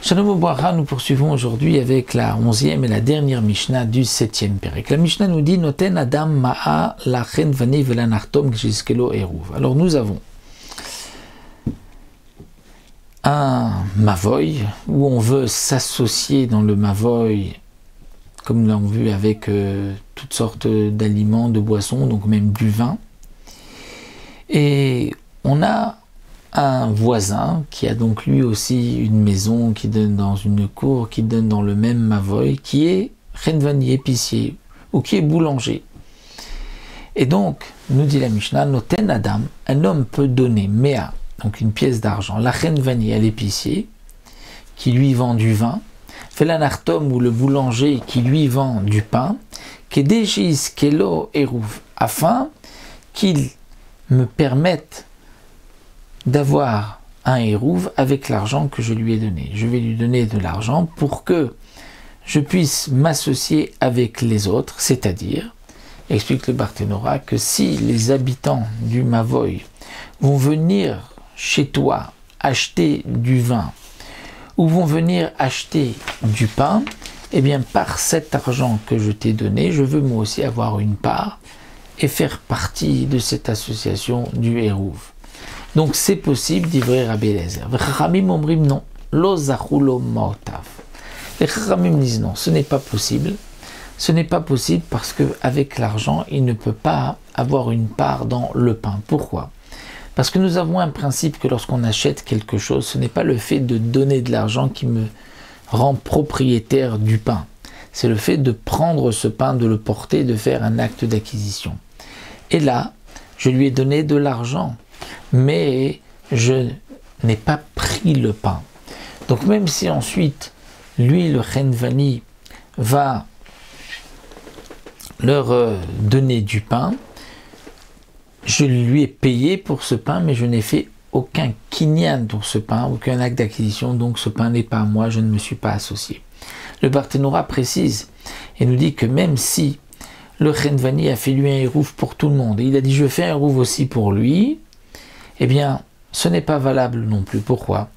Shalom Obracha, nous poursuivons aujourd'hui avec la 11e et la dernière Mishnah du 7e Pérec. La Mishnah nous dit Noten Adam Ma'a Lachen Vani Velanartom Gjiskelo Eruv. Alors nous avons un Mavoy où on veut s'associer dans le Mavoy, comme nous l'avons vu avec toutes sortes d'aliments, de boissons, donc même du vin. Et on a un voisin qui a donc lui aussi une maison qui donne dans une cour, qui donne dans le même Mavoy, qui est Renvani, épicier, ou qui est boulanger. Et donc, nous dit la Mishnah, Noten Adam, un homme peut donner Mea, donc une pièce d'argent, la Renvani à l'épicier, qui lui vend du vin, Felanartom ou le boulanger qui lui vend du pain, Kedeshis Kelo Eruv, afin qu'il me permette d'avoir un Eruv avec l'argent que je lui ai donné. Je vais lui donner de l'argent pour que je puisse m'associer avec les autres, c'est-à-dire, explique le Barthénora, que si les habitants du Mavoy vont venir chez toi acheter du vin ou vont venir acheter du pain, eh bien par cet argent que je t'ai donné, je veux moi aussi avoir une part et faire partie de cette association du Eruv. Donc c'est possible d'ivrer Rabbi Eliezer. Les Chachamim omrim non, lo zachulo maotav. Les Chachamim disent non, ce n'est pas possible. Ce n'est pas possible parce qu'avec l'argent, il ne peut pas avoir une part dans le pain. Pourquoi? Parce que nous avons un principe que lorsqu'on achète quelque chose, ce n'est pas le fait de donner de l'argent qui me rend propriétaire du pain. C'est le fait de prendre ce pain, de le porter, de faire un acte d'acquisition. Et là, je lui ai donné de l'argent, mais je n'ai pas pris le pain. Donc même si ensuite, lui, le Renvani, va leur donner du pain, je lui ai payé pour ce pain, mais je n'ai fait aucun kinyan pour ce pain, aucun acte d'acquisition, donc ce pain n'est pas à moi, je ne me suis pas associé. Le Barthénora précise et nous dit que même si le Renvani a fait lui un Eruv pour tout le monde, et il a dit je fais un Eruv aussi pour lui, eh bien, ce n'est pas valable non plus. Pourquoi?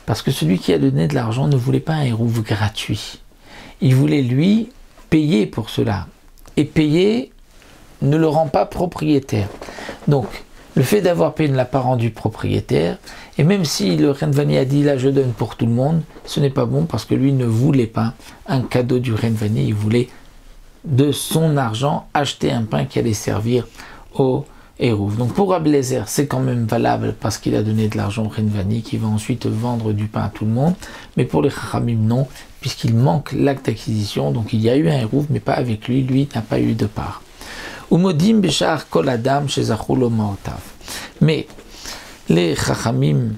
Parce que celui qui a donné de l'argent ne voulait pas un Eruv gratuit. Il voulait, lui, payer pour cela. Et payer ne le rend pas propriétaire. Donc, le fait d'avoir payé ne l'a pas rendu propriétaire. Et même si le Renvani a dit, là, je donne pour tout le monde, ce n'est pas bon parce que lui ne voulait pas un cadeau du Renvani. Il voulait, de son argent, acheter un pain qui allait servir au Eruv. Donc pour Rabbi Eliezer, c'est quand même valable parce qu'il a donné de l'argent au Renvani qui va ensuite vendre du pain à tout le monde. Mais pour les Chachamim, non, puisqu'il manque l'acte d'acquisition. Donc il y a eu un Eruv, mais pas avec lui. Lui n'a pas eu de part. Umodim beshar kol adam shezachulo maotav. Mais les Chachamim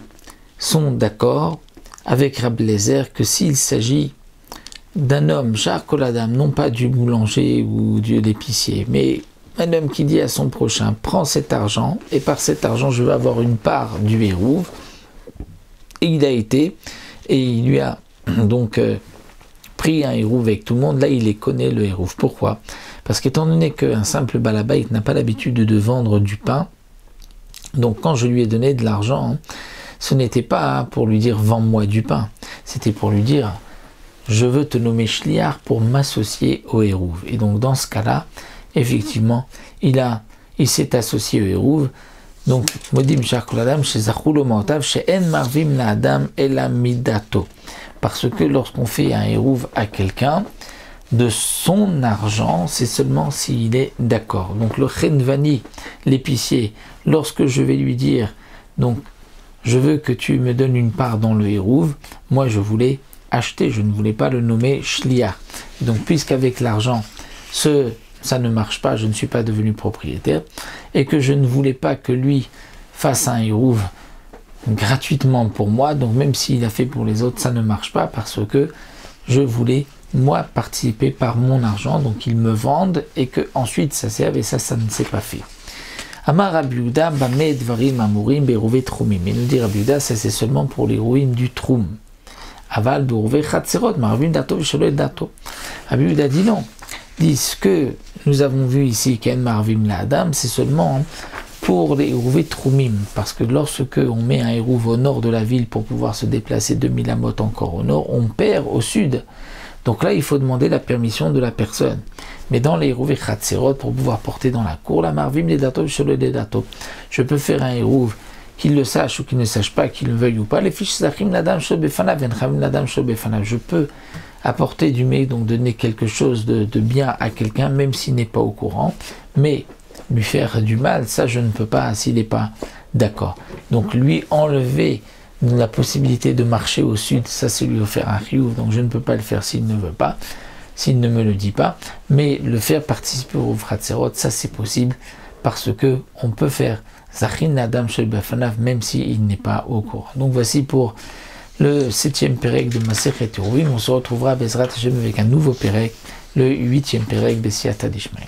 sont d'accord avec Rabbi Eliezer que s'il s'agit d'un homme, shar kol adam, non pas du boulanger ou de l'épicier, mais un homme qui dit à son prochain, prends cet argent, et par cet argent, je vais avoir une part du Eruv. Et il a été, et il lui a donc pris un Eruv avec tout le monde. Là, il les connaît, le Eruv. Pourquoi? Parce qu'étant donné qu'un simple balabait n'a pas l'habitude de vendre du pain, donc quand je lui ai donné de l'argent, ce n'était pas pour lui dire, vends-moi du pain. C'était pour lui dire, je veux te nommer Shliach pour m'associer au Eruv. Et donc, dans ce cas-là, effectivement, il s'est associé au Eruv. Donc, Modim Shakoladam, chez Zachulo Maotav, chez En Marvim Naadam Elamidato. Parce que lorsqu'on fait un Eruv à quelqu'un, de son argent, c'est seulement s'il est d'accord. Donc, le Renvani, l'épicier, lorsque je vais lui dire, donc, je veux que tu me donnes une part dans le Eruv, moi je voulais acheter, je ne voulais pas le nommer Shliach. Donc, puisqu'avec l'argent, ça ne marche pas, je ne suis pas devenu propriétaire, et que je ne voulais pas que lui fasse un Eruv gratuitement pour moi, donc même s'il a fait pour les autres, ça ne marche pas, parce que je voulais, moi, participer par mon argent, donc ils me vendent, et que ensuite ça serve, et ça ne s'est pas fait. Amar Rabbi Yehuda, Bameh Dvarim Amurim Beruvé Troumim. Et nous dit Rabbi Yehuda, ça c'est seulement pour les rouim du Troum. Aval Beruvé Chatzerot, Marvim Dato, Visholo Dato. Rabbi Yehuda dit non. Dit ce que nous avons vu ici, qu'en Marvim la Adam, c'est seulement pour les Hérouvé Troumim, parce que lorsque on met un Hérouv au nord de la ville pour pouvoir se déplacer 2000 amot encore au nord, on perd au sud. Donc là, il faut demander la permission de la personne. Mais dans les Hérouvé Khatserot, pour pouvoir porter dans la cour, la Marvim les datos sur le dato. Je peux faire un Hérouv, qu'il le sache ou qu'il ne sache pas, qu'il le veuille ou pas. Les fiches Zachim Ladam Shobefanav, Venchamim Ladam Shobefanav. Je peux apporter du mets, donc donner quelque chose de bien à quelqu'un, même s'il n'est pas au courant. Mais lui faire du mal, ça je ne peux pas s'il n'est pas d'accord. Donc lui enlever la possibilité de marcher au sud, ça c'est lui offrir un chiyuv, donc je ne peux pas le faire s'il ne veut pas, s'il ne me le dit pas, mais le faire participer au Khatserot, ça c'est possible, parce que on peut faire Zachin Adam Shel Bafanav même s'il n'est pas au courant. Donc voici pour le 7e Pérec de Masechet Eruvin. On se retrouvera à Bezrat Hashem avec un nouveau Pérec, le 8e Pérec de Siyata d'Ishmael.